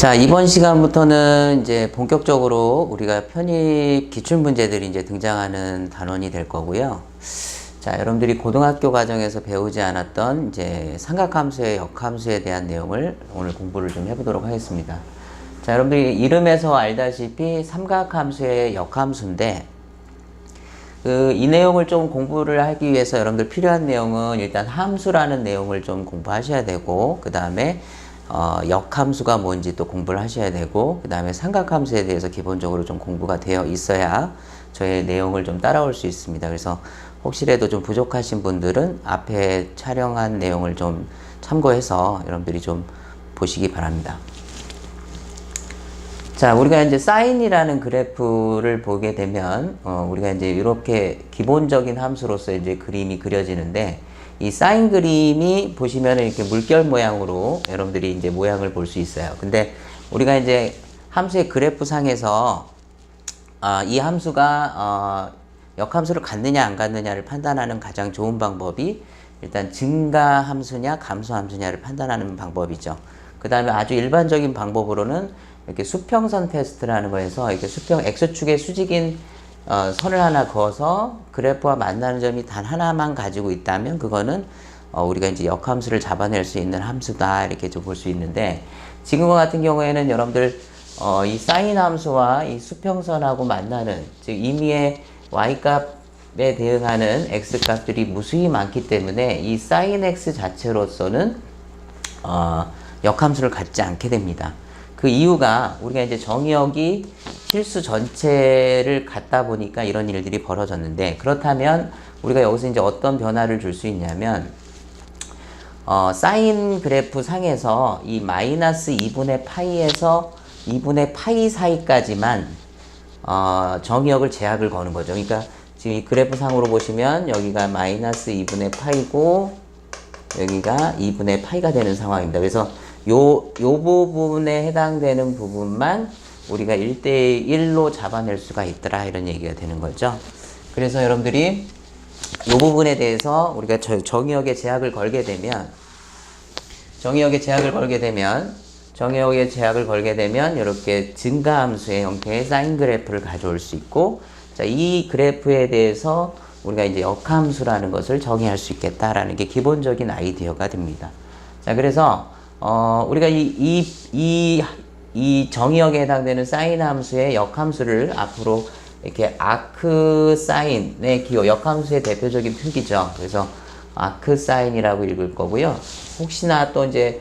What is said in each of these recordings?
자, 이번 시간부터는 이제 본격적으로 우리가 편입 기출문제들이 이제 등장하는 단원이 될 거고요. 자, 여러분들이 고등학교 과정에서 배우지 않았던 이제 삼각함수의 역함수에 대한 내용을 오늘 공부를 좀 해보도록 하겠습니다. 자, 여러분들이 이름에서 알다시피 삼각함수의 역함수인데, 이 내용을 좀 공부를 하기 위해서 여러분들 필요한 내용은 일단 함수라는 내용을 좀 공부하셔야 되고, 그 다음에 역함수가 뭔지 또 공부를 하셔야 되고, 그 다음에 삼각함수에 대해서 기본적으로 좀 공부가 되어 있어야 저의 내용을 좀 따라올 수 있습니다. 그래서 혹시라도 좀 부족하신 분들은 앞에 촬영한 내용을 좀 참고해서 여러분들이 좀 보시기 바랍니다. 자, 우리가 이제 사인이라는 그래프를 보게 되면, 우리가 이제 이렇게 기본적인 함수로서 이제 그림이 그려지는데, 이 사인 그림이 보시면 이렇게 물결 모양으로 여러분들이 이제 모양을 볼 수 있어요. 근데 우리가 이제 함수의 그래프 상에서, 이 함수가, 역함수를 갖느냐 안 갖느냐를 판단하는 가장 좋은 방법이 일단 증가 함수냐 감소 함수냐를 판단하는 방법이죠. 그 다음에 아주 일반적인 방법으로는 이렇게 수평선 테스트라는 거에서 이렇게 X축의 수직인 선을 하나 그어서 그래프와 만나는 점이 단 하나만 가지고 있다면 그거는 우리가 이제 역함수를 잡아낼 수 있는 함수다 이렇게 좀 볼 수 있는데, 지금과 같은 경우에는 여러분들 이 사인 함수와 이 수평선하고 만나는, 즉 임의의 y값에 대응하는 x값들이 무수히 많기 때문에 이 sin x 자체로서는 역함수를 갖지 않게 됩니다. 그 이유가 우리가 이제 정의역이 필수 전체를 갖다 보니까 이런 일들이 벌어졌는데, 그렇다면 우리가 여기서 이제 어떤 변화를 줄 수 있냐면, 사인 그래프 상에서 이 마이너스 2분의 파이에서 2분의 파이 사이까지만 정의역을 제약을 거는 거죠. 그러니까 지금 이 그래프 상으로 보시면 여기가 마이너스 2분의 파이고 여기가 2분의 파이가 되는 상황입니다. 그래서 요 부분에 해당되는 부분만 우리가 1대1로 잡아낼 수가 있더라 이런 얘기가 되는 거죠. 그래서 여러분들이 요 부분에 대해서 우리가 정의역에 제약을 걸게 되면 이렇게 증가함수의 형태의 사인 그래프를 가져올 수 있고, 자, 이 그래프에 대해서 우리가 이제 역함수라는 것을 정의할 수 있겠다라는 게 기본적인 아이디어가 됩니다. 자, 그래서 우리가 이 정의역에 해당되는 사인 함수의 역함수를 앞으로 이렇게 아크 사인의 기호, 역함수의 대표적인 표기죠. 그래서 아크 사인이라고 읽을 거고요. 혹시나 또 이제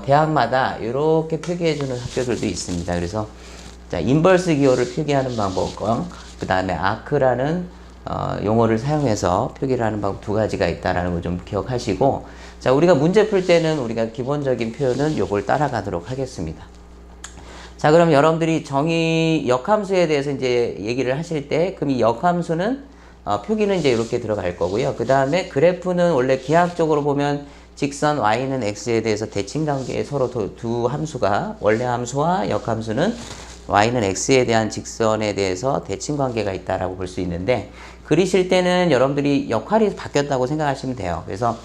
대학마다 이렇게 표기해주는 학교들도 있습니다. 그래서 자, 인버스 기호를 표기하는 방법과 그 다음에 아크라는 용어를 사용해서 표기를 하는 방법 두 가지가 있다라는 걸 좀 기억하시고, 자, 우리가 문제 풀 때는 우리가 기본적인 표현은 요걸 따라가도록 하겠습니다. 자, 그럼 여러분들이 역함수에 대해서 이제 얘기를 하실 때, 그럼 이 역함수는 표기는 이제 이렇게 들어갈 거고요. 그 다음에 그래프는 원래 기하학적으로 보면 직선 y는 x에 대해서 대칭 관계에 서로 두 함수가, 원래 함수와 역함수는 y는 x에 대한 직선에 대해서 대칭 관계가 있다라고 볼 수 있는데, 그리실 때는 여러분들이 역할이 바뀌었다고 생각하시면 돼요. 그래서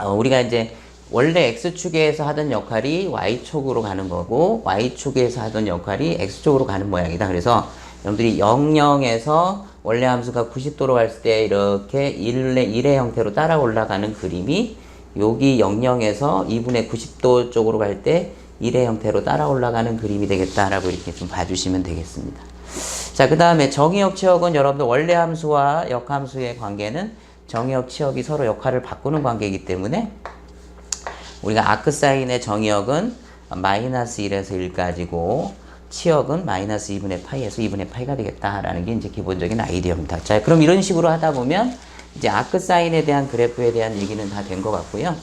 우리가 이제 원래 x축에서 하던 역할이 y축으로 가는 거고, y축에서 하던 역할이 x축으로 가는 모양이다. 그래서 여러분들이 00에서 원래 함수가 90도로 갔을 때 이렇게 1의 형태로 따라 올라가는 그림이, 여기 00에서 2분의 90도 쪽으로 갈 때 1의 형태로 따라 올라가는 그림이 되겠다라고 이렇게 좀 봐주시면 되겠습니다. 자, 그 다음에 정의역 치역은 여러분들 원래 함수와 역함수의 관계는 정의역 치역이 서로 역할을 바꾸는 관계이기 때문에 우리가 아크 사인의 정의역은 마이너스 1에서 1까지고 치역은 마이너스 2분의 파이에서 2분의 파이가 되겠다라는 게 이제 기본적인 아이디어입니다. 자, 그럼 이런 식으로 하다 보면 이제 아크 사인에 대한 그래프에 대한 얘기는 다 된 것 같고요.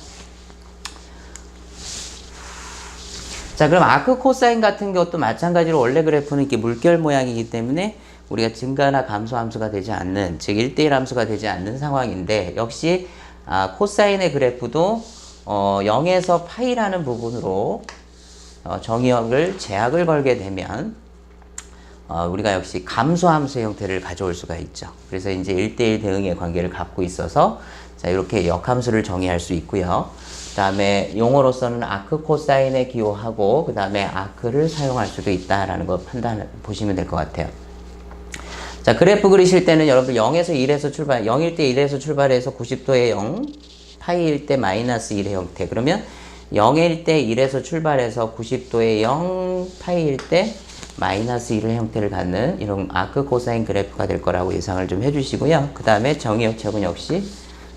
자, 그럼 아크 코사인 같은 것도 마찬가지로 원래 그래프는 이렇게 물결 모양이기 때문에 우리가 증가나 감소 함수가 되지 않는, 즉 1대1 함수가 되지 않는 상황인데, 역시 코사인의 그래프도 0에서 파이라는 부분으로 정의역을 제약을 걸게 되면 우리가 역시 감소 함수의 형태를 가져올 수가 있죠. 그래서 이제 1대1 대응의 관계를 갖고 있어서 자, 이렇게 역함수를 정의할 수 있고요. 다음에 용어로서는 아크 코사인에 기호하고 그 다음에 아크를 사용할 수도 있다라는 거 보시면 될 것 같아요. 자, 그래프 그리실 때는 여러분들 0에서 1에서 0일 때 1에서 출발해서 90도에 0, 파이일 때 마이너스 1의 형태. 그러면 0일 때 1에서 출발해서 90도에 0, 파이일 때 마이너스 1의 형태를 갖는 이런 아크 코사인 그래프가 될 거라고 예상을 좀 해주시고요. 그 다음에 정의역척은 역시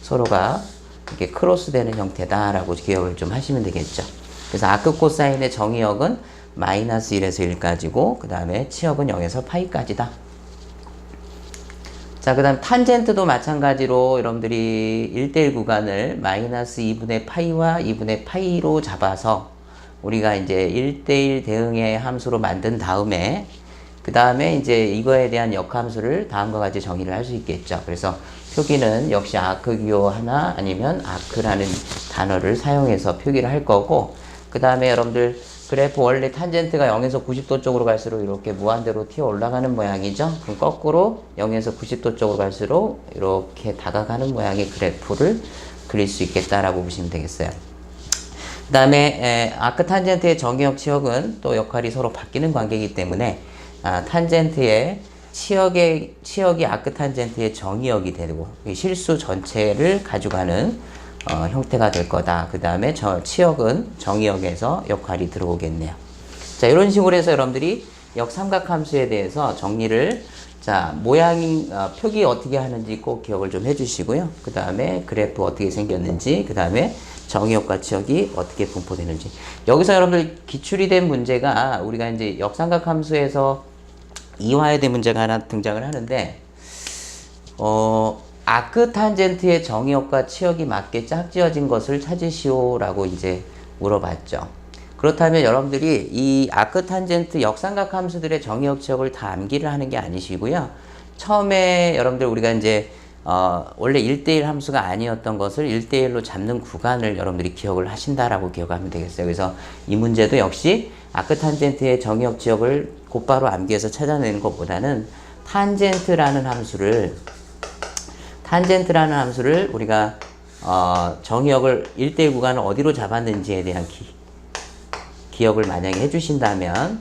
서로가 이렇게 크로스되는 형태다라고 기억을 좀 하시면 되겠죠. 그래서 아크 코사인의 정의역은 마이너스 1에서 1까지고 그 다음에 치역은 0에서 파이까지다. 자, 그 다음 탄젠트도 마찬가지로 여러분들이 1대1 구간을 마이너스 2분의 파이와 2분의 파이로 잡아서 우리가 이제 1대1 대응의 함수로 만든 다음에 그 다음에 이제 이거에 대한 역함수를 다음과 같이 정의를 할 수 있겠죠. 그래서 표기는 역시 아크 기호 하나 아니면 아크라는 단어를 사용해서 표기를 할 거고 그 다음에 여러분들 그래프 원래 탄젠트가 0에서 90도 쪽으로 갈수록 이렇게 무한대로 튀어 올라가는 모양이죠. 그럼 거꾸로 0에서 90도 쪽으로 갈수록 이렇게 다가가는 모양의 그래프를 그릴 수 있겠다라고 보시면 되겠어요. 그 다음에 아크 탄젠트의 정의역 치역은 또 역할이 서로 바뀌는 관계이기 때문에 탄젠트의 치역이 아크 탄젠트의 정의역이 되고 실수 전체를 가져가는 형태가 될 거다. 그 다음에 치역은 정의역에서 역할이 들어오겠네요. 자, 이런 식으로 해서 여러분들이 역삼각함수에 대해서 정리를 표기 어떻게 하는지 꼭 기억을 좀 해주시고요. 그 다음에 그래프 어떻게 생겼는지, 그 다음에 정의역과 치역이 어떻게 분포되는지. 여기서 여러분들 기출이 된 문제가 우리가 이제 역삼각함수에서 이화에 대한 문제가 하나 등장을 하는데, 아크 탄젠트의 정의역과 치역이 맞게 짝지어진 것을 찾으시오라고 이제 물어봤죠. 그렇다면 여러분들이 이 아크 탄젠트 역삼각 함수들의 정의역 치역을 다 암기를 하는 게 아니시고요. 처음에 여러분들 우리가 이제 원래 1대1 함수가 아니었던 것을 1대1로 잡는 구간을 여러분들이 기억을 하신다라고 기억하면 되겠어요. 그래서 이 문제도 역시 아크 탄젠트의 정의역 치역을 곧바로 암기해서 찾아내는 것보다는 탄젠트라는 함수를 우리가 정의역을 1대1 구간을 어디로 잡았는지에 대한 기억을 만약에 해주신다면,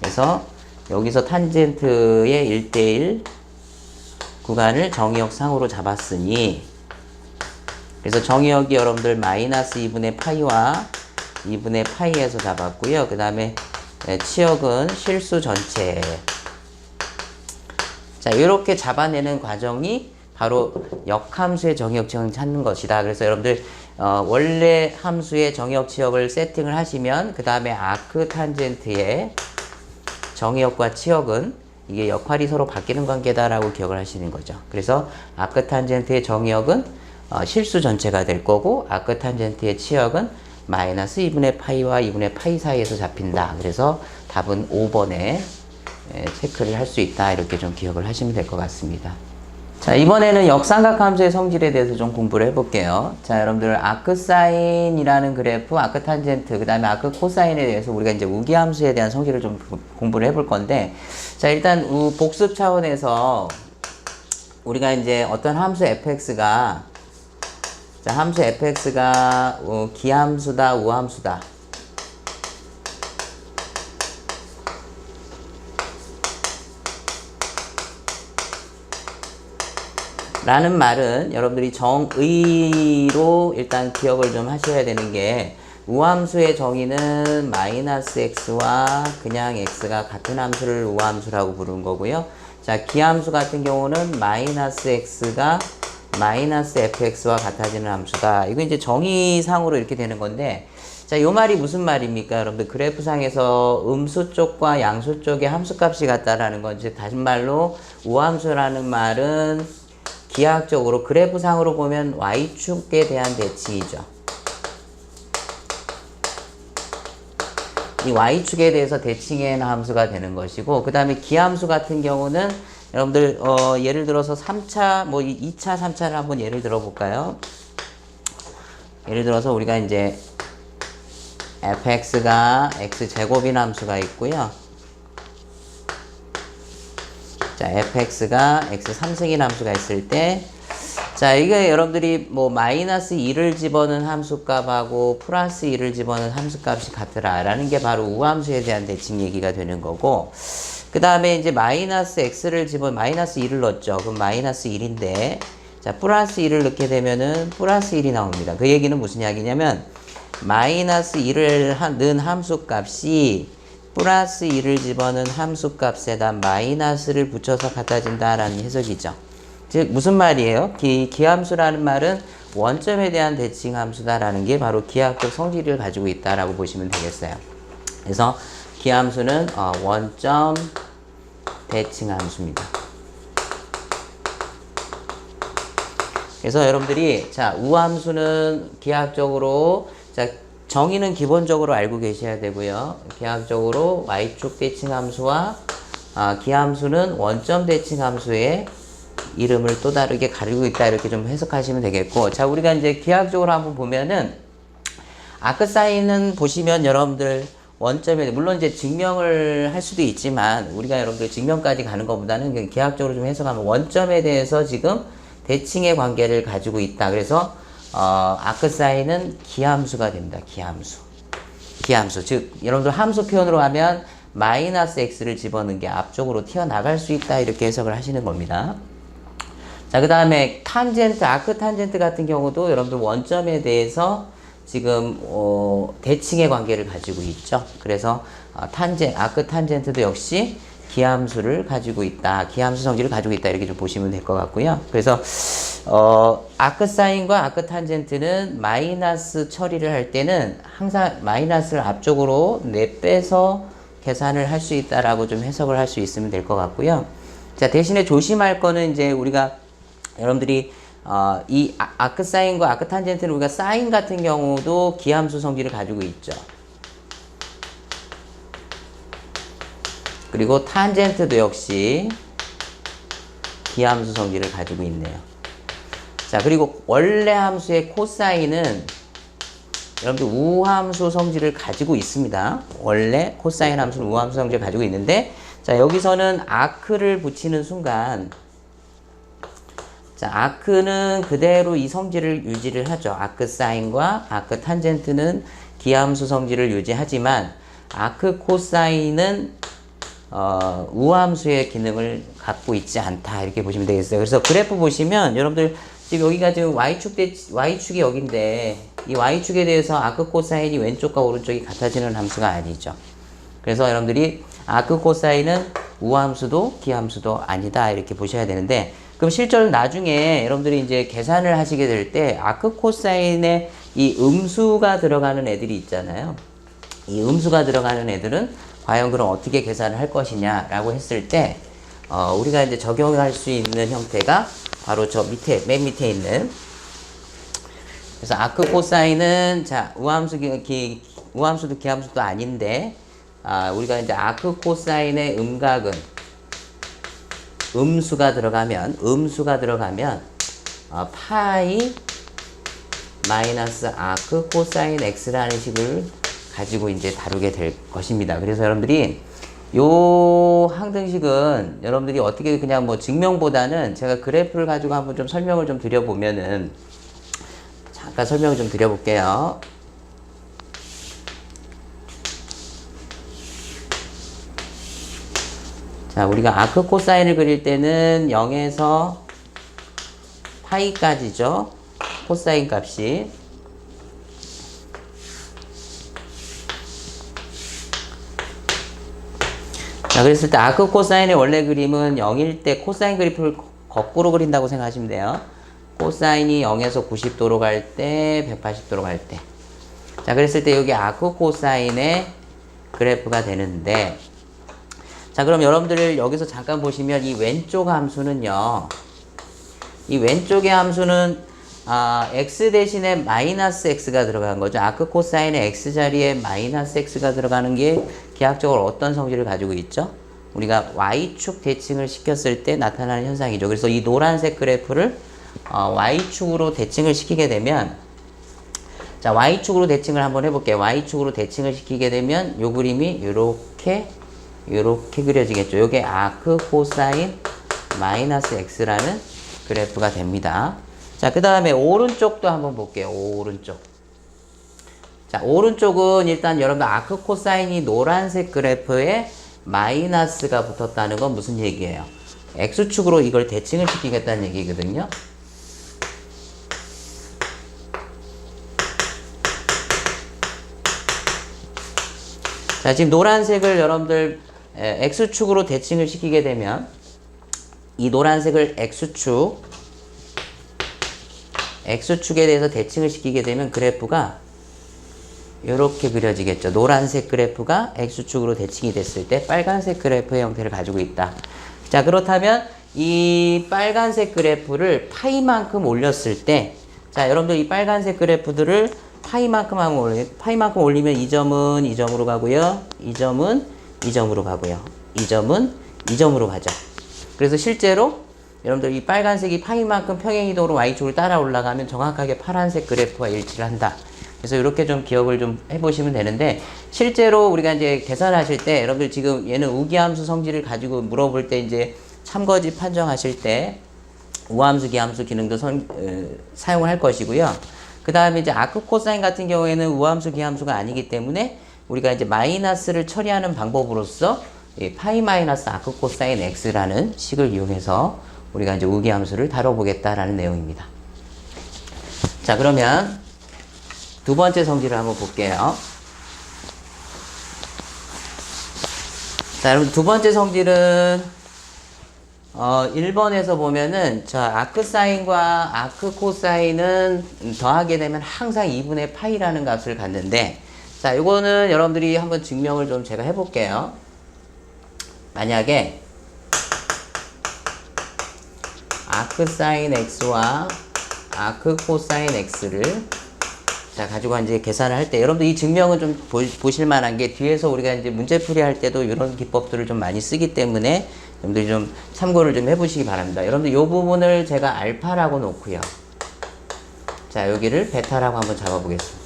그래서 여기서 탄젠트의 1대1 구간을 정의역 상으로 잡았으니, 그래서 정의역이 여러분들 마이너스 2분의 파이와 2분의 파이에서 잡았고요. 그 다음에 치역은 실수 전체. 자, 이렇게 잡아내는 과정이 바로 역함수의 정의역 치역을 찾는 것이다. 그래서 여러분들 원래 함수의 정의역 치역을 세팅을 하시면 그 다음에 아크 탄젠트의 정의역과 치역은 이게 역할이 서로 바뀌는 관계다라고 기억을 하시는 거죠. 그래서 아크 탄젠트의 정의역은 실수 전체가 될 거고 아크 탄젠트의 치역은 마이너스 2분의 파이와 2분의 파이 사이에서 잡힌다. 그래서 답은 5번에 체크를 할 수 있다. 이렇게 좀 기억을 하시면 될 것 같습니다. 자, 이번에는 역삼각 함수의 성질에 대해서 좀 공부를 해볼게요. 자, 여러분들 아크 사인이라는 그래프, 아크 탄젠트, 그 다음에 아크 코사인에 대해서 우리가 이제 우기함수에 대한 성질을 좀 공부를 해볼 건데, 자, 일단 복습 차원에서 우리가 이제 어떤 함수 fx가 함수 fx가 기함수다, 우함수다. 라는 말은 여러분들이 정의로 일단 기억을 좀 하셔야 되는 게, 우함수의 정의는 마이너스 x와 그냥 x가 같은 함수를 우함수라고 부르는 거고요. 자, 기함수 같은 경우는 마이너스 x가 마이너스 fx와 같아지는 함수다. 이거 이제 정의상으로 이렇게 되는 건데, 자, 요 말이 무슨 말입니까? 여러분들 그래프상에서 음수 쪽과 양수 쪽의 함수값이 같다라는 건, 즉 다른 말로 우함수라는 말은 기하학적으로 그래프상으로 보면 y축에 대한 대칭이죠. 이 y축에 대해서 대칭의 함수가 되는 것이고, 그 다음에 기함수 같은 경우는 여러분들 예를 들어서 3차, 2차, 3차를 한번 예를 들어 볼까요? 예를 들어서 우리가 이제 fx가 x제곱인 함수가 있고요. 자, fx가 x 3승인 함수가 있을 때, 자, 이게 여러분들이 뭐 마이너스 2를 집어넣은 함수값하고 플러스 2를 집어넣은 함수값이 같더라라는 게 바로 우함수에 대한 대칭 얘기가 되는 거고, 그 다음에 이제 마이너스 x를 마이너스 2를 넣었죠. 그럼 마이너스 1인데, 자, 플러스 2를 넣게 되면은 플러스 1이 나옵니다. 그 얘기는 무슨 이야기냐면, 마이너스 2를 넣은 함수값이 플러스 2를 집어넣은 함수값에다 마이너스를 붙여서 같아진다라는 해석이죠. 즉 무슨 말이에요? 기함수라는 말은 원점에 대한 대칭 함수다라는 게 바로 기하학적 성질을 가지고 있다라고 보시면 되겠어요. 그래서 기함수는 원점 대칭 함수입니다. 그래서 여러분들이 자, 우함수는 기하학적으로 자, 정의는 기본적으로 알고 계셔야 되고요. 기하학적으로 y축 대칭 함수와 기함수는 원점 대칭 함수의 이름을 또 다르게 가리고 있다 이렇게 좀 해석하시면 되겠고, 자, 우리가 이제 기하학적으로 한번 보면은 아크사인은 보시면 여러분들 원점에 물론 이제 증명을 할 수도 있지만 우리가 여러분들 증명까지 가는 것보다는 기하학적으로 좀 해석하면 원점에 대해서 지금 대칭의 관계를 가지고 있다. 그래서 아크사인은 기함수가 됩니다. 기함수. 즉 여러분들 함수 표현으로 하면 마이너스 x를 집어넣은 게 앞쪽으로 튀어나갈 수 있다 이렇게 해석을 하시는 겁니다. 자, 그 다음에 탄젠트, 아크 탄젠트 같은 경우도 여러분들 원점에 대해서 지금 대칭의 관계를 가지고 있죠. 그래서 아크 탄젠트도 역시 기함수를 가지고 있다. 기함수 성질을 가지고 있다. 이렇게 좀 보시면 될 것 같고요. 그래서 아크 사인과 아크 탄젠트는 마이너스 처리를 할 때는 항상 마이너스를 앞쪽으로 내빼서 계산을 할 수 있다라고 좀 해석을 할 수 있으면 될 것 같고요. 자, 대신에 조심할 거는 이제 우리가 여러분들이 이 아크 사인과 아크 탄젠트는 우리가 사인 같은 경우도 기함수 성질을 가지고 있죠. 그리고 탄젠트도 역시 기함수 성질을 가지고 있네요. 자, 그리고 원래 함수의 코사인은 여러분들 우함수 성질을 가지고 있습니다. 원래 코사인 함수는 우함수 성질을 가지고 있는데, 자, 여기서는 아크를 붙이는 순간, 자, 아크는 그대로 이 성질을 유지를 하죠. 아크 사인과 아크 탄젠트는 기함수 성질을 유지하지만 아크 코사인은 우함수의 기능을 갖고 있지 않다 이렇게 보시면 되겠어요. 그래서 그래프 보시면 여러분들 지금 여기가 지금 y축이 여기인데 이 y축에 대해서 아크 코사인이 왼쪽과 오른쪽이 같아지는 함수가 아니죠. 그래서 여러분들이 아크 코사인은 우함수도 기함수도 아니다 이렇게 보셔야 되는데, 그럼 실제로 나중에 여러분들이 이제 계산을 하시게 될 때 아크 코사인에 이 음수가 들어가는 애들이 있잖아요. 이 음수가 들어가는 애들은 과연 그럼 어떻게 계산을 할 것이냐라고 했을 때 우리가 이제 적용할 수 있는 형태가 바로 저 밑에 맨 밑에 있는, 그래서 아크 코사인은 자 우함수도 기함수도 아닌데 우리가 이제 아크 코사인의 음각은 음수가 들어가면 파이 마이너스 아크 코사인 x라는 식을 가지고 이제 다루게 될 것입니다. 그래서 여러분들이 요 항등식은 여러분들이 어떻게 그냥 뭐 증명보다는 제가 그래프를 가지고 한번 좀 설명을 좀 드려보면은, 잠깐 설명을 좀 드려볼게요. 자, 우리가 아크 코사인을 그릴 때는 0에서 파이까지죠. 코사인 값이. 자, 그랬을 때 아크 코사인의 원래 그림은 0일 때 코사인 그래프를 거꾸로 그린다고 생각하시면 돼요. 코사인이 0에서 90도로 갈 때, 180도로 갈 때. 자, 그랬을 때 여기 아크 코사인의 그래프가 되는데, 자, 그럼 여러분들 여기서 잠깐 보시면 이 왼쪽 함수는요. 이 왼쪽의 함수는 x 대신에 마이너스 x가 들어간 거죠. 아크 코사인의 x 자리에 마이너스 x가 들어가는 게 기하학적으로 어떤 성질을 가지고 있죠? 우리가 y축 대칭을 시켰을 때 나타나는 현상이죠. 그래서 이 노란색 그래프를 y축으로 대칭을 시키게 되면, 자, y축으로 대칭을 한번 해볼게요. y축으로 대칭을 시키게 되면 요 그림이 요렇게 그려지겠죠. 요게 아크 코사인 마이너스 x라는 그래프가 됩니다. 자, 그 다음에 오른쪽도 한번 볼게요. 오른쪽. 자, 오른쪽은 일단 여러분들 아크 코사인이 노란색 그래프에 마이너스가 붙었다는 건 무슨 얘기예요? X축으로 이걸 대칭을 시키겠다는 얘기거든요. 자, 지금 노란색을 여러분들 X축으로 대칭을 시키게 되면 이 노란색을 X축에 대해서 대칭을 시키게 되면 그래프가 이렇게 그려지겠죠. 노란색 그래프가 X축으로 대칭이 됐을 때 빨간색 그래프의 형태를 가지고 있다. 자, 그렇다면 이 빨간색 그래프를 파이만큼 올렸을 때, 자, 여러분들 이 빨간색 그래프들을 파이만큼 올리면 이 점은 이 점으로 가고요. 이 점은 이 점으로 가고요. 이 점은 이 점으로 가죠. 그래서 실제로 여러분들 이 빨간색이 파이만큼 평행이동으로 Y축을 따라 올라가면 정확하게 파란색 그래프와 일치를 한다. 그래서 이렇게 좀 기억을 좀 해보시면 되는데, 실제로 우리가 이제 계산하실 때 여러분들 지금 얘는 우기함수 성질을 가지고 물어볼 때 이제 참거짓 판정하실 때 우함수, 기함수 기능도 사용을 할 것이고요. 그 다음에 이제 아크 코사인 같은 경우에는 우함수, 기함수가 아니기 때문에 우리가 이제 마이너스를 처리하는 방법으로서 파이 마이너스 아크 코사인 x라는 식을 이용해서 우리가 이제 우기함수를 다뤄보겠다라는 내용입니다. 자, 그러면 두 번째 성질을 한번 볼게요. 자, 여러분 두 번째 성질은 1번에서 보면은 아크 사인과 아크 코사인은 더하게 되면 항상 2분의 파이라는 값을 갖는데, 자, 이거는 여러분들이 한번 증명을 좀 제가 해볼게요. 만약에 아크 사인 x와 아크 코사인 x를 자, 가지고 이제 계산을 할 때, 여러분들 이 증명은 좀 보실 만한 게 뒤에서 우리가 이제 문제풀이 할 때도 이런 기법들을 좀 많이 쓰기 때문에 여러분들이 좀 참고를 좀 해보시기 바랍니다. 여러분들 이 부분을 제가 알파라고 놓고요. 자, 여기를 베타라고 한번 잡아보겠습니다.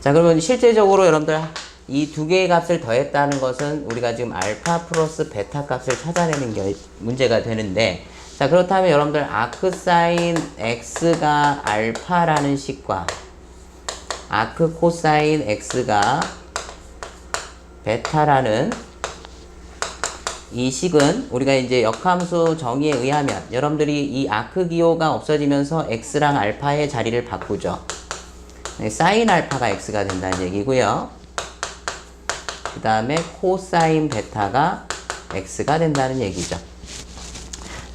자, 그러면 실제적으로 여러분들 이 두 개의 값을 더했다는 것은 우리가 지금 알파 플러스 베타 값을 찾아내는 게 문제가 되는데, 자, 그렇다면 여러분들 아크 사인 x가 알파라는 식과 아크 코사인 x가 베타라는 이 식은 우리가 이제 역함수 정의에 의하면 여러분들이 이 아크 기호가 없어지면서 x랑 알파의 자리를 바꾸죠. 사인 알파가 x가 된다는 얘기고요. 그 다음에 코사인 베타가 x가 된다는 얘기죠.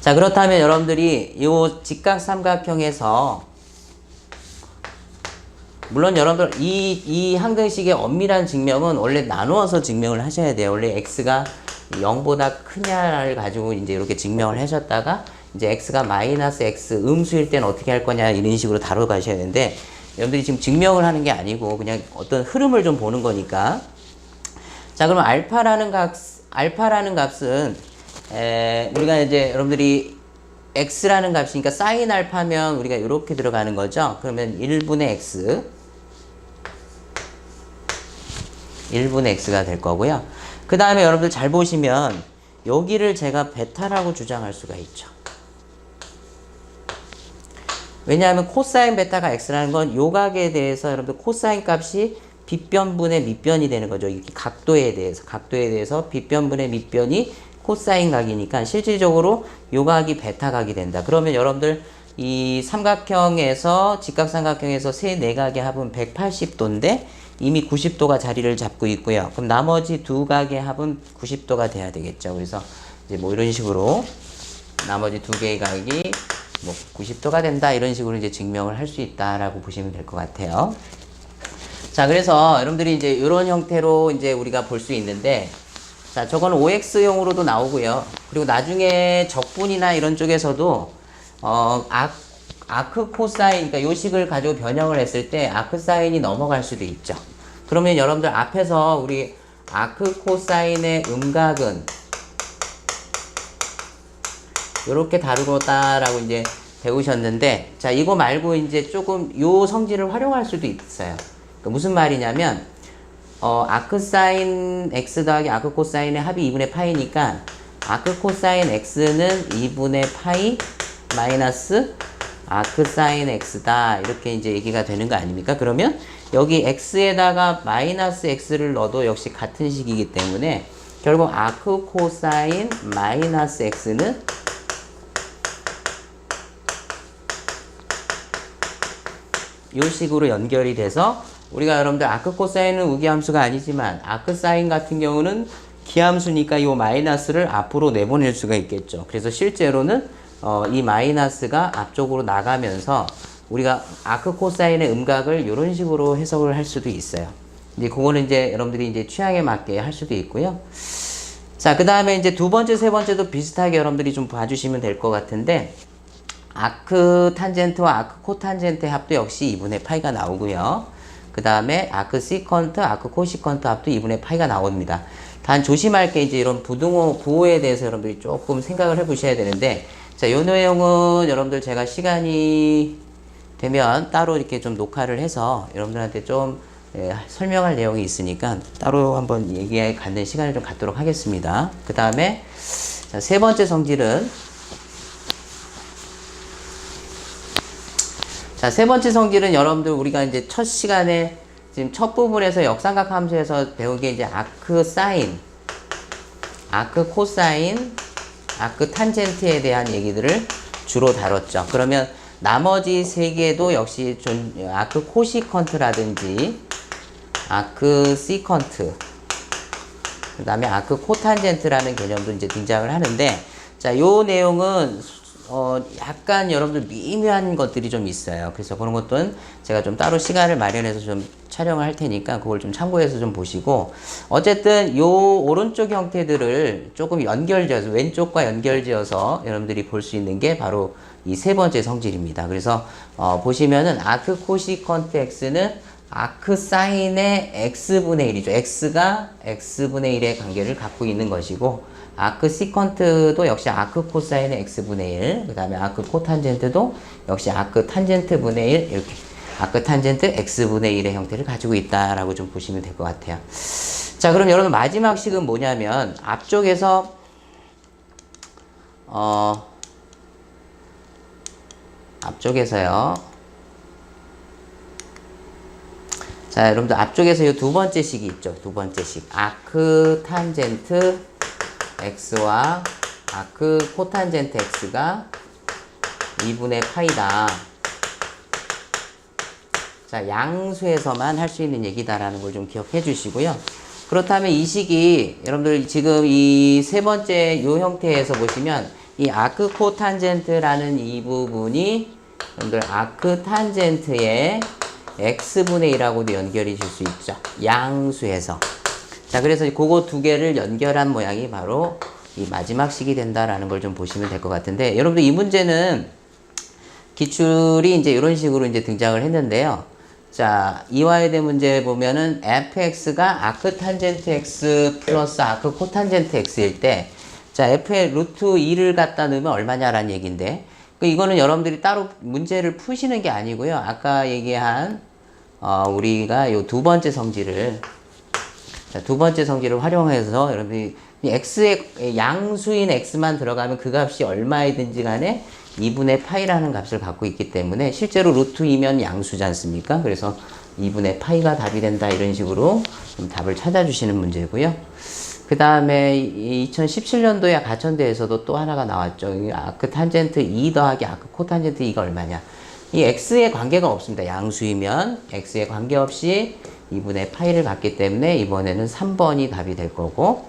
자, 그렇다면 여러분들이 이 직각삼각형에서 물론 여러분들 이 항등식의 엄밀한 증명은 원래 나누어서 증명을 하셔야 돼요. 원래 x가 0보다 크냐를 가지고 이제 이렇게 증명을 하셨다가 이제 x가 마이너스 x 음수일 때는 어떻게 할 거냐 이런 식으로 다뤄가셔야 되는데, 여러분들이 지금 증명을 하는 게 아니고 그냥 어떤 흐름을 좀 보는 거니까. 자, 그럼 알파라는 값은 우리가 이제 여러분들이 x라는 값이니까 사인 알파면 우리가 이렇게 들어가는 거죠. 그러면 1분의 x가 될 거고요. 그 다음에 여러분들 잘 보시면 여기를 제가 베타라고 주장할 수가 있죠. 왜냐하면 코사인 베타가 x라는 건 요 각에 대해서 여러분들 코사인 값이 빗변분의 밑변이 되는 거죠. 이 각도에 대해서 빗변분의 밑변이 코사인 각이니까 실질적으로 요 각이 베타 각이 된다. 그러면 여러분들 이 삼각형에서 직각삼각형에서 세 내각의 합은 180도인데 이미 90도가 자리를 잡고 있고요. 그럼 나머지 두 각의 합은 90도가 돼야 되겠죠. 그래서 이제 뭐 이런 식으로 나머지 두 개의 각이 뭐 90도가 된다 이런 식으로 이제 증명을 할 수 있다라고 보시면 될 것 같아요. 자, 그래서 여러분들이 이제 이런 형태로 이제 우리가 볼 수 있는데, 자, 저거는 OX형으로도 나오고요. 그리고 나중에 적분이나 이런 쪽에서도 아크 코사인, 그러니까 요 식을 가지고 변형을 했을 때 아크 사인이 넘어갈 수도 있죠. 그러면 여러분들 앞에서 우리 아크 코사인의 음각은 요렇게 다루었다라고 이제 배우셨는데, 자, 이거 말고 이제 조금 요 성질을 활용할 수도 있어요. 그러니까 무슨 말이냐면, 아크 사인 x 더하기 아크 코사인의 합이 2분의 파이니까 아크 코사인 x는 2분의 파이 마이너스 아크 사인 x다. 이렇게 이제 얘기가 되는 거 아닙니까? 그러면 여기 x에다가 마이너스 x를 넣어도 역시 같은 식이기 때문에 결국 아크 코사인 마이너스 x는 이 식으로 연결이 돼서 우리가 여러분들 아크 코사인은 우기함수가 아니지만 아크 사인 같은 경우는 기함수니까 이 마이너스를 앞으로 내보낼 수가 있겠죠. 그래서 실제로는 이 마이너스가 앞쪽으로 나가면서 우리가 아크 코사인의 음각을 이런 식으로 해석을 할 수도 있어요. 이제 그거는 이제 여러분들이 이제 취향에 맞게 할 수도 있고요. 자, 그 다음에 이제 두 번째, 세 번째도 비슷하게 여러분들이 좀 봐주시면 될 것 같은데, 아크 탄젠트와 아크 코탄젠트의 합도 역시 2분의 파이가 나오고요. 그 다음에 아크 시컨트, 아크 코시컨트 합도 2분의 파이가 나옵니다. 단 조심할 게 이제 이런 부호에 대해서 여러분들이 조금 생각을 해 보셔야 되는데, 자, 요 내용은 여러분들 제가 시간이 되면 따로 이렇게 좀 녹화를 해서 여러분들한테 좀 설명할 내용이 있으니까 따로 한번 얘기에 갖는 시간을 좀 갖도록 하겠습니다. 그 다음에 세 번째 성질은 자, 세 번째 성질은 여러분들 우리가 이제 첫 시간에 지금 첫 부분에서 역삼각 함수에서 배운 게 이제 아크 사인, 아크 코사인, 아크 탄젠트에 대한 얘기들을 주로 다뤘죠. 그러면 나머지 세 개도 역시 좀 아크 코시컨트라든지 아크 시컨트, 그 다음에 아크 코탄젠트라는 개념도 이제 등장을 하는데, 자, 요 내용은 약간 여러분들 미묘한 것들이 좀 있어요. 그래서 그런 것들은 제가 좀 따로 시간을 마련해서 좀 촬영을 할 테니까 그걸 좀 참고해서 좀 보시고, 어쨌든 요 오른쪽 형태들을 조금 연결지어서 왼쪽과 연결지어서 여러분들이 볼 수 있는 게 바로 이 세 번째 성질입니다. 그래서 보시면은 아크 코시컨트 x는 아크 사인의 x분의 1이죠. x가 x분의 1의 관계를 갖고 있는 것이고, 아크 시컨트도 역시 아크 코사인의 x분의 1, 그 다음에 아크 코탄젠트도 역시 아크 탄젠트 분의 1, 이렇게 아크 탄젠트 x분의 1의 형태를 가지고 있다라고 좀 보시면 될 것 같아요. 자, 그럼 여러분 마지막 식은 뭐냐면 앞쪽에서 앞쪽에서요. 자, 여러분들 앞쪽에서 이 두 번째 식이 있죠. 두 번째 식. 아크 탄젠트 x와 아크 코탄젠트 x가 2분의 파이다. 자, 양수에서만 할 수 있는 얘기다라는 걸 좀 기억해 주시고요. 그렇다면 이 식이 여러분들 지금 이 세 번째 요 형태에서 보시면 이 아크 코탄젠트라는 이 부분이 여러분들 아크 탄젠트의 x분의 1하고도 연결이 될 수 있죠. 양수에서. 자, 그래서 그거 두 개를 연결한 모양이 바로 이 마지막 식이 된다라는 걸 좀 보시면 될 것 같은데, 여러분들 이 문제는 기출이 이제 이런 식으로 이제 등장을 했는데요. 자, 이화여대 문제 보면은 fx가 아크 탄젠트 x 플러스 아크 코탄젠트 x일 때, 자, f의 루트 2를 갖다 넣으면 얼마냐라는 얘기인데, 이거는 여러분들이 따로 문제를 푸시는 게 아니고요. 아까 얘기한 우리가 요 두 번째 성질을, 자, 두 번째 성질을 활용해서 여러분들이 x의 양수인 x만 들어가면 그 값이 얼마이든지 간에 2분의 파이라는 값을 갖고 있기 때문에 실제로 루트 2면 양수지 않습니까? 그래서 2분의 파이가 답이 된다, 이런 식으로 좀 답을 찾아주시는 문제고요. 그 다음에 2017년도에 가천대에서도 또 하나가 나왔죠. 아크 탄젠트 2 더하기 아크 코탄젠트 2가 얼마냐. 이 x에 관계가 없습니다. 양수이면 x에 관계없이 2분의 파이를 갖기 때문에 이번에는 3번이 답이 될 거고,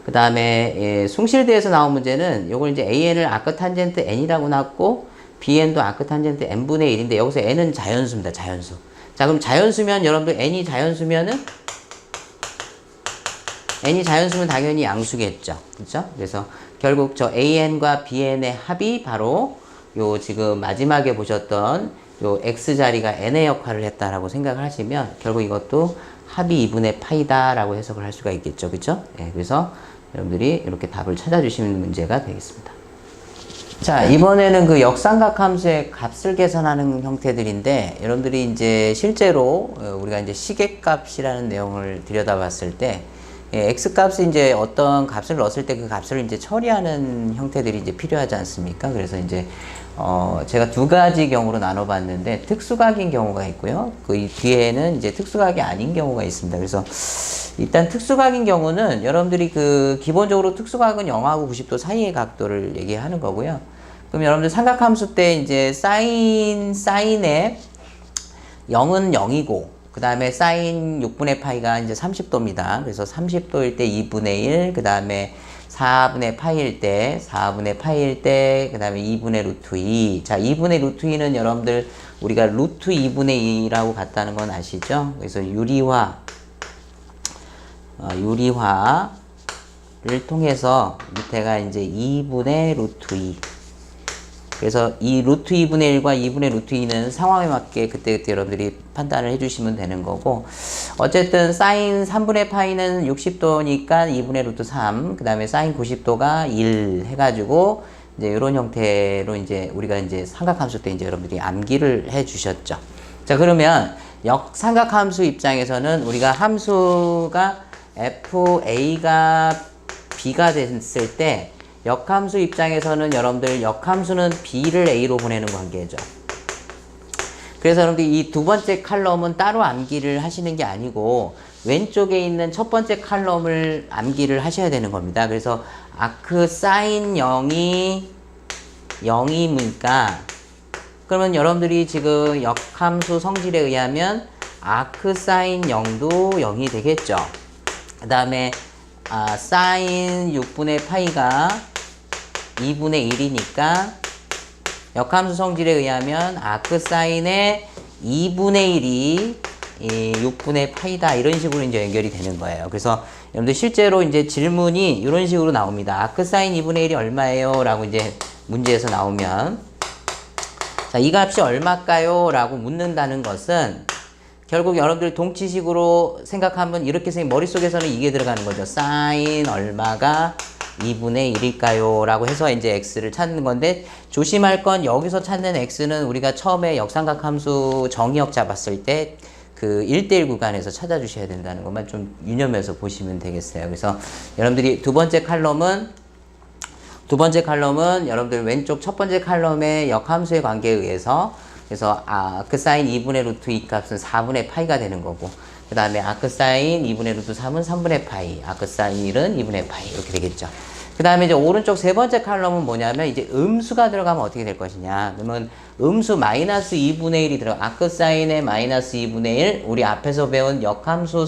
그 다음에 숭실대에서 나온 문제는 요걸 이제 an을 아크 탄젠트 n이라고 놨고 bn도 아크 탄젠트 n분의 1인데 여기서 n은 자연수입니다. 자연수. 자, 그럼 자연수면 여러분들 n이 자연수면은 n이 자연수면 당연히 양수겠죠. 그렇죠? 그래서 결국 저 an과 bn의 합이 바로 요 지금 마지막에 보셨던 요 x자리가 n의 역할을 했다라고 생각을 하시면 결국 이것도 합이 2분의 파이다라고 해석을 할 수가 있겠죠. 그렇죠? 예, 그래서 여러분들이 이렇게 답을 찾아주시는 문제가 되겠습니다. 자, 이번에는 그 역삼각 함수의 값을 계산하는 형태들인데, 여러분들이 이제 실제로 우리가 이제 시계값이라는 내용을 들여다봤을 때 예, x 값이 이제 어떤 값을 넣었을 때 그 값을 이제 처리하는 형태들이 이제 필요하지 않습니까? 그래서 이제 제가 두 가지 경우로 나눠봤는데 특수각인 경우가 있고요. 그 뒤에는 이제 특수각이 아닌 경우가 있습니다. 그래서 일단 특수각인 경우는 여러분들이 그 기본적으로 특수각은 0하고 90도 사이의 각도를 얘기하는 거고요. 그럼 여러분들 삼각함수 때 이제 사인의 0은 0이고 그 다음에 사인 6분의 파이가 이제 30도입니다. 그래서 30도일 때 2분의 1, 그 다음에 4분의 파이일 때, 4분의 파이일 때, 그 다음에 2분의 루트 2. 자, 2분의 루트 2는 여러분들 우리가 루트 2분의 2라고 갔다는 건 아시죠? 그래서 유리화를 통해서 밑에가 이제 2분의 루트 2. 그래서 이 루트 2분의 1과 2분의 루트 2는 상황에 맞게 그때그때 여러분들이 판단을 해주시면 되는 거고, 어쨌든 사인 3분의 파이는 60도니까 2분의 루트 3, 그 다음에 사인 90도가 1 해가지고 이제 이런 형태로 이제 우리가 이제 삼각함수 때 이제 여러분들이 암기를 해 주셨죠. 자, 그러면 역삼각함수 입장에서는 우리가 함수가 fa가 b가 됐을 때 역함수 입장에서는 여러분들 역함수는 b를 a로 보내는 관계죠. 그래서 여러분들 이 두 번째 칼럼은 따로 암기를 하시는 게 아니고 왼쪽에 있는 첫 번째 칼럼을 암기를 하셔야 되는 겁니다. 그래서 아크 사인 0이 0이니까 그러면 여러분들이 지금 역함수 성질에 의하면 아크 사인 0도 0이 되겠죠. 그 다음에 사인 6분의 파이가 2분의 1이니까 역함수 성질에 의하면 아크 사인의 2분의 1이 6분의 파이다. 이런 식으로 이제 연결이 되는 거예요. 그래서 여러분들 실제로 이제 질문이 이런 식으로 나옵니다. 아크 사인 2분의 1이 얼마예요? 라고 이제 문제에서 나오면, 자, 이 값이 얼마일까요? 라고 묻는다는 것은 결국 여러분들 동치식으로 생각하면 이렇게 머릿속에서는 이게 들어가는 거죠. 사인 얼마가 2분의 1일까요? 라고 해서 이제 x를 찾는 건데, 조심할 건 여기서 찾는 x는 우리가 처음에 역삼각함수 정의역 잡았을 때 그 1대1 구간에서 찾아주셔야 된다는 것만 좀 유념해서 보시면 되겠어요. 그래서 여러분들이 두 번째 칼럼은 여러분들 왼쪽 첫 번째 칼럼의 역함수의 관계에 의해서, 그래서 아크 사인 2분의 루트 2 값은 4분의 파이가 되는 거고, 그 다음에 아크 사인 2분의 루트 3은 3분의 파이, 아크 사인 1은 2분의 파이, 이렇게 되겠죠. 그 다음에 이제 오른쪽 세 번째 칼럼은 뭐냐면 이제 음수가 들어가면 어떻게 될 것이냐. 그러면 음수 마이너스 2분의 1이 들어가, 아크 사인의 마이너스 2분의 1, 우리 앞에서 배운 역함수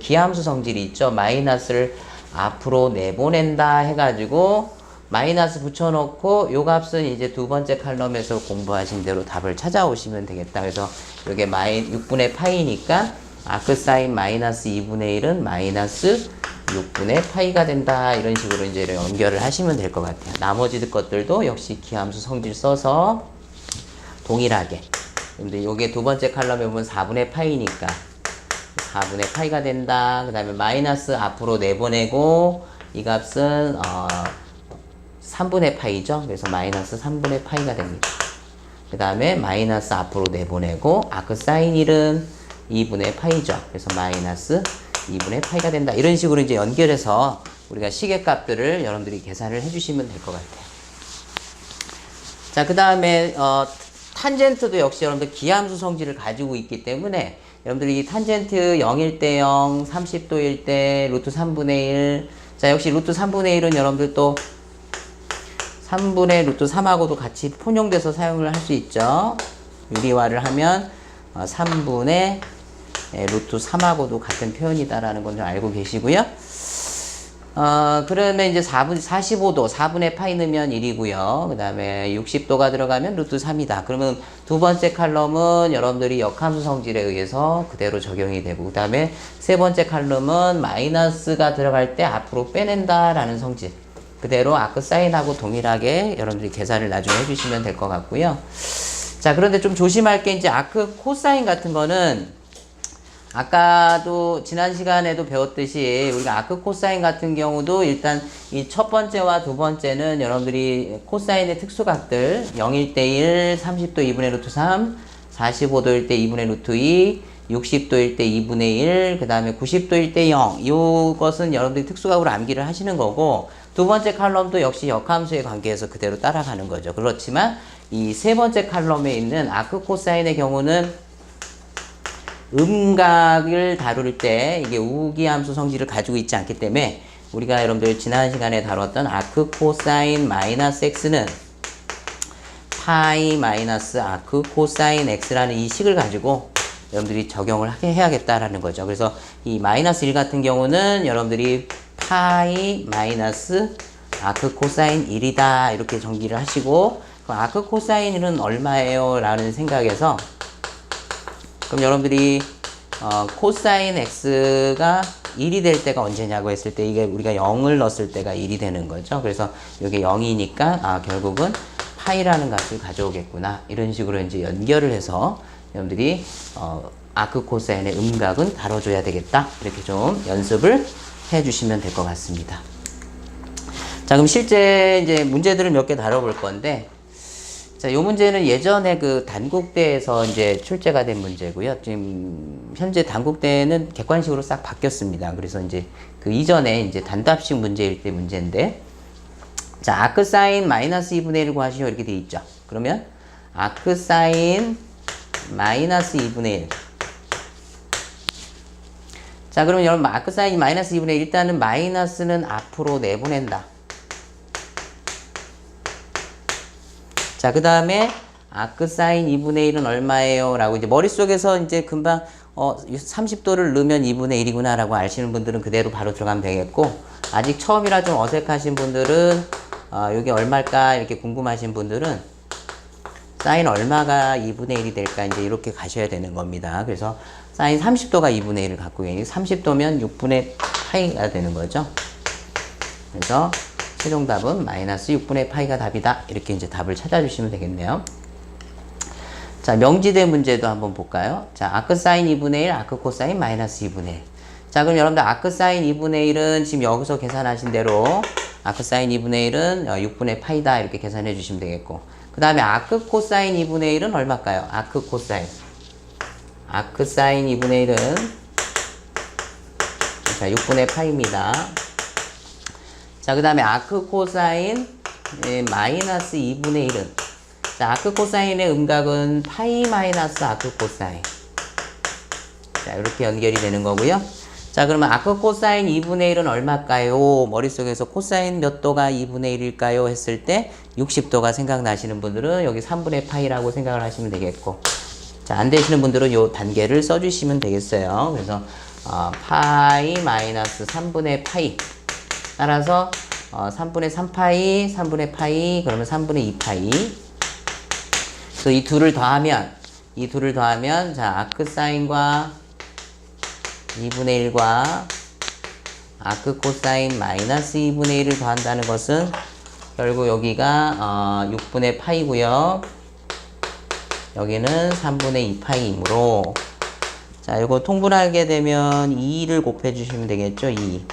기함수 성질이 있죠. 마이너스를 앞으로 내보낸다 해가지고 마이너스 붙여놓고 요 값은 이제 두 번째 칼럼에서 공부하신 대로 답을 찾아오시면 되겠다. 그래서 이게 6분의 파이니까 아크 사인 마이너스 2분의 1은 마이너스 6분의 파이가 된다. 이런 식으로 이제 연결을 하시면 될 것 같아요. 나머지 것들도 역시 기함수 성질 써서 동일하게. 근데 요게 두 번째 칼럼에 보면 4분의 파이니까 4분의 파이가 된다. 그 다음에 마이너스 앞으로 내보내고 이 값은 3분의 파이죠. 그래서 마이너스 3분의 파이가 됩니다. 그 다음에 마이너스 앞으로 내보내고 아크 사인 1은 2분의 파이죠. 그래서 마이너스 2분의 파이가 된다. 이런 식으로 이제 연결해서 우리가 시계값들을 여러분들이 계산을 해주시면 될 것 같아요. 자, 그 다음에 탄젠트도 역시 여러분들 기함수 성질을 가지고 있기 때문에 여러분들이 이 탄젠트 0일 때 0, 30도일 때 루트 3분의 1. 자, 역시 루트 3분의 1은 여러분들 또 3분의 루트 3하고도 같이 혼용돼서 사용을 할 수 있죠. 유리화를 하면 3분의 루트 3하고도 같은 표현이다라는 건 좀 알고 계시고요. 그러면 이제 45도, 4분의 파이 넣으면 1이고요. 그 다음에 60도가 들어가면 루트 3이다. 그러면 두 번째 칼럼은 여러분들이 역함수 성질에 의해서 그대로 적용이 되고, 그 다음에 세 번째 칼럼은 마이너스가 들어갈 때 앞으로 빼낸다라는 성질. 그대로 아크 사인하고 동일하게 여러분들이 계산을 나중에 해주시면 될 것 같고요. 자, 그런데 좀 조심할 게 이제 아크 코사인 같은 거는 아까도 지난 시간에도 배웠듯이 우리가 아크 코사인 같은 경우도 일단 이 첫 번째와 두 번째는 여러분들이 코사인의 특수각들 0일 때 1, 30도 2분의 루트 3, 45도일 때 2분의 루트 2, 60도일 때 2분의 1, 그 다음에 90도일 때 0. 이것은 여러분들이 특수각으로 암기를 하시는 거고, 두 번째 칼럼도 역시 역함수의 관계에서 그대로 따라가는 거죠. 그렇지만 이 세 번째 칼럼에 있는 아크 코사인의 경우는 음각을 다룰 때 이게 우기함수 성질을 가지고 있지 않기 때문에 우리가 여러분들 지난 시간에 다뤘던 아크 코사인 마이너스 x는 파이 마이너스 아크 코사인 x라는 이 식을 가지고 여러분들이 적용을 해야겠다라는 거죠. 그래서 이 마이너스 1 같은 경우는 여러분들이 파이 마이너스 아크 코사인 1이다 이렇게 정리를 하시고, 그럼 아크 코사인 1은 얼마예요? 라는 생각에서 그럼 여러분들이 코사인 x가 1이 될 때가 언제냐고 했을 때 이게 우리가 0을 넣었을 때가 1이 되는 거죠. 그래서 이게 0이니까 결국은 파이라는 값을 가져오겠구나. 이런 식으로 이제 연결을 해서 여러분들이 아크 코사인의 음각은 다뤄줘야 되겠다. 이렇게 좀 연습을 해주시면 될 것 같습니다. 자, 그럼 실제 이제 문제들을 몇 개 다뤄볼 건데, 자, 이 문제는 예전에 그 단국대에서 이제 출제가 된 문제고요. 지금 현재 단국대는 객관식으로 싹 바뀌었습니다. 그래서 이제 그 이전에 이제 단답식 문제일 때 문제인데, 자, 아크 사인 마이너스 2분의 1 구하시오 이렇게 돼 있죠. 그러면 아크 사인 마이너스 2분의 1. 자, 그러면 여러분 아크 사인 마이너스 2분의 1 일단은 마이너스는 앞으로 내보낸다. 자, 그 다음에 아크 사인 2분의 1은 얼마예요? 라고 이제 머릿속에서 이제 금방 30도를 넣으면 2분의 1이구나 라고 아시는 분들은 그대로 바로 들어가면 되겠고, 아직 처음이라 좀 어색하신 분들은 이게 얼마일까 이렇게 궁금하신 분들은 사인 얼마가 2분의 1이 될까 이제 이렇게 가셔야 되는 겁니다. 그래서 사인 30도가 2분의 1을 갖고 있는 30도면 6분의 파이가 되는 거죠. 그래서 최종 답은 마이너스 6분의 파이가 답이다. 이렇게 이제 답을 찾아주시면 되겠네요. 자, 명지대 문제도 한번 볼까요? 자, 아크 사인 2분의 1, 아크 코사인 마이너스 2분의 1. 자, 그럼 여러분들 아크 사인 2분의 1은 지금 여기서 계산하신 대로 아크 사인 2분의 1은 6분의 파이다. 이렇게 계산해 주시면 되겠고, 그 다음에 아크 코사인 2분의 1은 얼마일까요? 아크 코사인. 아크 사인 2분의 1은 자, 6분의 파이입니다. 자, 그 다음에 아크 코사인 마이너스 2분의 1은, 자, 아크 코사인의 음각은 파이 마이너스 아크 코사인. 자, 이렇게 연결이 되는 거고요. 자, 그러면 아크 코사인 2분의 1은 얼마일까요? 머릿속에서 코사인 몇 도가 2분의 1일까요? 했을 때 60도가 생각나시는 분들은 여기 3분의 파이라고 생각을 하시면 되겠고, 자, 안 되시는 분들은 요 단계를 써주시면 되겠어요. 그래서 파이 마이너스 3분의 파이. 따라서 3분의 3파이, 3분의 파이, 그러면 3분의 2파이. 그래서 이 둘을 더하면 자, 아크 사인과 2분의 1과 아크 코사인 마이너스 2분의 1을 더한다는 것은 결국 여기가 6분의 파이고요. 여기는 3분의 2파이이므로, 자, 이거 통분하게 되면 2를 곱해 주시면 되겠죠. 2.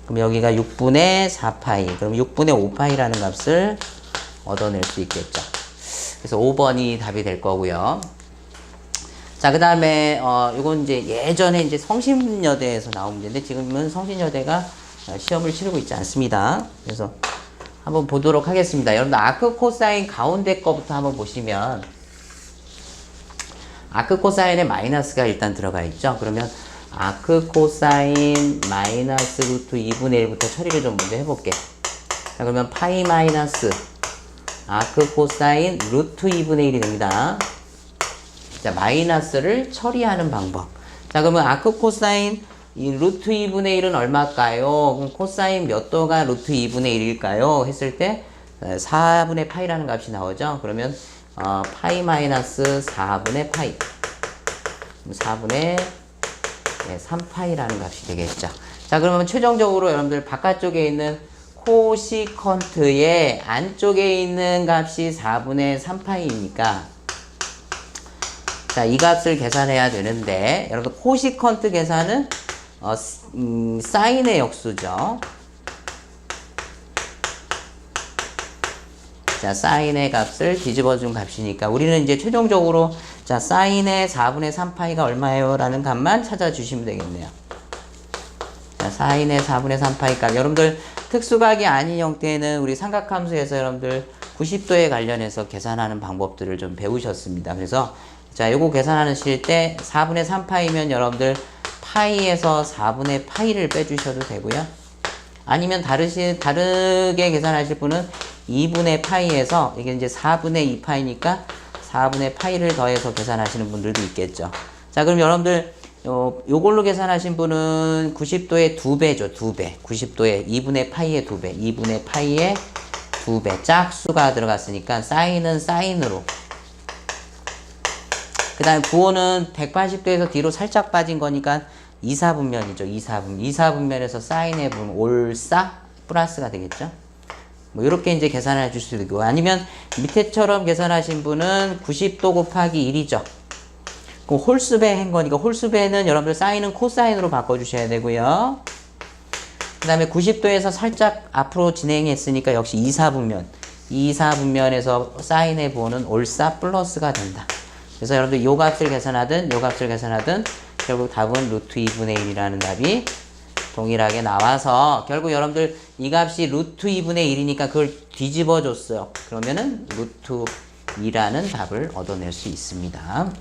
그럼 여기가 6분의 4파이, 그럼 6분의 5파이라는 값을 얻어낼 수 있겠죠. 그래서 5번이 답이 될 거고요. 자, 그 다음에 이건 이제 예전에 이제 성신여대에서 나온 문제인데 지금은 성신여대가 시험을 치르고 있지 않습니다. 그래서 한번 보도록 하겠습니다. 여러분들 아크 코사인 가운데 거부터 한번 보시면 아크 코사인에 마이너스가 일단 들어가 있죠. 그러면 아크 코사인 마이너스 루트 2분의 1부터 처리를 좀 먼저 해볼게. 자, 그러면 파이 마이너스 아크 코사인 루트 2분의 1이 됩니다. 자, 마이너스를 처리하는 방법. 자, 그러면 아크 코사인 이 루트 2분의 1은 얼마일까요? 그럼 코사인 몇 도가 루트 2분의 1일까요? 했을 때 4분의 파이라는 값이 나오죠. 그러면 파이 마이너스 4분의 파이. 4분의 3파이라는 값이 되겠죠. 자, 그러면 최종적으로 여러분들 바깥쪽에 있는 코시컨트의 안쪽에 있는 값이 4분의 3파이니까 자, 이 값을 계산해야 되는데, 여러분 코시컨트 계산은 사인의 역수죠. 자, 사인의 값을 뒤집어준 값이니까 우리는 이제 최종적으로 자, 사인의 4분의 3파이가 얼마예요? 라는 값만 찾아주시면 되겠네요. 자, 사인의 4분의 3파이 값. 여러분들 특수각이 아닌 형태는 우리 삼각함수에서 여러분들 90도에 관련해서 계산하는 방법들을 좀 배우셨습니다. 그래서 자, 요거 계산하실 때 4분의 3파이면 여러분들 파이에서 4분의 파이를 빼주셔도 되고요. 아니면 다르게 계산하실 분은 2분의 파이에서 이게 이제 4분의 2파이니까 4분의 파이를 더해서 계산하시는 분들도 있겠죠. 자, 그럼 여러분들 요걸로 계산하신 분은 90도의 2배죠. 2배. 90도의 2분의 파이의 2배. 2분의 파이의 2배. 짝수가 들어갔으니까 사인은 사인으로. 그 다음에 부호는 180도에서 뒤로 살짝 빠진 거니까 2사분면이죠. 2사분면. 2사분면에서 사인의 분 올사 플러스가 되겠죠. 뭐 이렇게 이제 계산해 줄 수도 있고, 아니면 밑에처럼 계산하신 분은 90도 곱하기 1이죠. 그럼 홀수배 한 거니까 홀수배는 여러분들 사인은 코사인으로 바꿔주셔야 되고요. 그 다음에 90도에서 살짝 앞으로 진행했으니까 역시 2사분면. 2사분면에서 사인의 부호는 올사 플러스가 된다. 그래서 여러분들 요 값을 계산하든 요 값을 계산하든 결국 답은 루트 2분의 1이라는 답이 동일하게 나와서 결국 여러분들 이 값이 루트 2분의 1이니까 그걸 뒤집어 줬어요. 그러면은 루트 2라는 답을 얻어낼 수 있습니다.